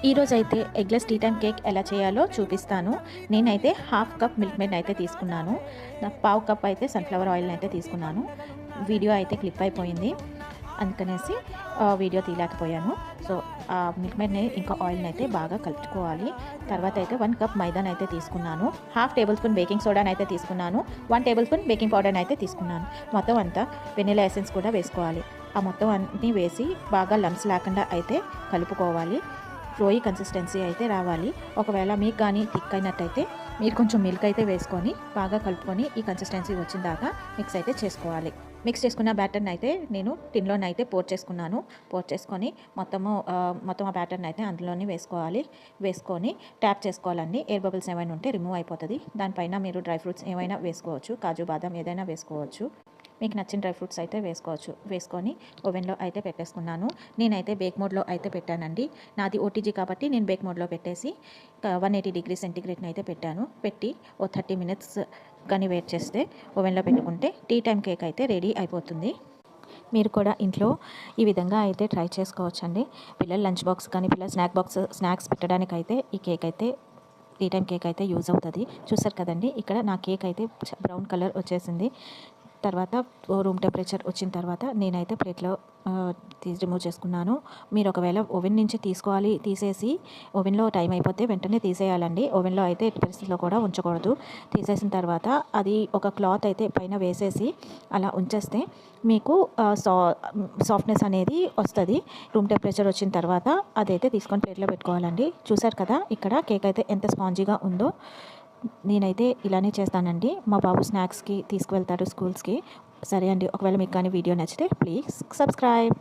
ఈరోజైతే eggless tea time cake ఎలా చేయాలో చూపిస్తాను. నేనైతే హాఫ్ కప్ మిల్క్ మేడ్ అయితే తీసుకున్నాను. పావు కప్ అయితే సన్‌ఫ్లవర్ ఆయిల్‌ని అయితే తీసుకున్నాను. వీడియో అయితే క్లిప్ అయిపోయింది. అందుకనేసి వీడియో తీయలేకపోయాను. సో, మిల్క్ మేడ్‌ని ఇంకా ఆయిల్‌ని అయితే బాగా కలుపుకోవాలి. తర్వాత అయితే 1 కప్ మైదానైతే తీసుకున్నాను. హాఫ్ టేబుల్ స్పూన్ బేకింగ్ సోడానైతే తీసుకున్నాను. 1 టేబుల్ స్పూన్ బేకింగ్ పౌడర్‌నైతే తీసుకున్నాను. మొత్తం అంతా వెనిల్లా ఎసెన్స్ కూడా వేసుకోవాలి. ఆ మొత్తం అన్నీ వేసి బాగా లంప్స్ లేకుండా అయితే కలుపుకోవాలి. ఫ్లోయి కన్సిస్టెన్సీ అయితే రావాలి. ఒకవేళ మీకు కానీ థిక్ అయినట్టయితే మీరు కొంచెం మిల్క్ అయితే వేసుకొని బాగా కలుపుకొని ఈ కన్సిస్టెన్సీ వచ్చిన దాకా మిక్స్ అయితే చేసుకోవాలి. మిక్స్ చేసుకున్న బ్యాటర్ని అయితే నేను టిన్లోనైతే పోర్ చేసుకున్నాను. పోర్ చేసుకొని మొత్తం ఆ బ్యాటర్ని అయితే అందులోనే వేసుకోవాలి. వేసుకొని ట్యాప్ చేసుకోవాలండి. ఎయిర్ బబుల్స్ ఏమైనా ఉంటే రిమూవ్ అయిపోతుంది. దానిపైన మీరు డ్రై ఫ్రూట్స్ ఏమైనా వేసుకోవచ్చు. కాజు బాదం ఏదైనా వేసుకోవచ్చు. మీకు నచ్చిన డ్రై ఫ్రూట్స్ అయితే వేసుకోవచ్చు. వేసుకొని ఓవెన్లో అయితే పెట్టేసుకున్నాను. నేనైతే బేక్ మోడ్లో అయితే పెట్టానండి. నాది ఓటీజీ కాబట్టి నేను బేక్ మోడ్లో పెట్టేసి 180 డిగ్రీ సెంటీగ్రేడ్ని అయితే పెట్టాను. పెట్టి ఓ 30 మినిట్స్ కానీ వెయిట్ చేస్తే ఓవెన్లో పెట్టుకుంటే టీ టైం కేక్ అయితే రెడీ అయిపోతుంది. మీరు కూడా ఇంట్లో ఈ విధంగా అయితే ట్రై చేసుకోవచ్చండి. పిల్లల లంచ్ బాక్స్ కానీ పిల్లల స్నాక్స్ పెట్టడానికైతే ఈ కేక్ అయితే టీ టైం కేక్ అయితే యూజ్ అవుతుంది. చూసారు కదండి, ఇక్కడ నా కేక్ అయితే బ్రౌన్ కలర్ వచ్చేసింది. తర్వాత రూమ్ టెంపరేచర్ వచ్చిన తర్వాత నేనైతే ప్లేట్లో రిమూవ్ చేసుకున్నాను. మీరు ఒకవేళ ఓవెన్ నుంచి తీసేసి ఓవెన్లో టైం అయిపోతే వెంటనే తీసేయాలండి. ఓవెన్లో అయితే ఎట్టి పరిస్థితిలో కూడా ఉంచకూడదు. తీసేసిన తర్వాత అది ఒక క్లాత్ అయితే పైన వేసేసి అలా ఉంచేస్తే మీకు సాఫ్ట్నెస్ అనేది వస్తుంది. రూమ్ టెంపరేచర్ వచ్చిన తర్వాత అదైతే తీసుకొని ప్లేట్లో పెట్టుకోవాలండి. చూసారు కదా ఇక్కడ కేక్ అయితే ఎంత స్పాంజీగా ఉందో. నేనైతే ఇలానే చేస్తానండి. మా బాబు స్నాక్స్కి తీసుకువెళ్తాడు స్కూల్స్కి. సరే అండి, ఒకవేళ మీకు కానీ వీడియో నచ్చితే ప్లీజ్ సబ్స్క్రైబ్.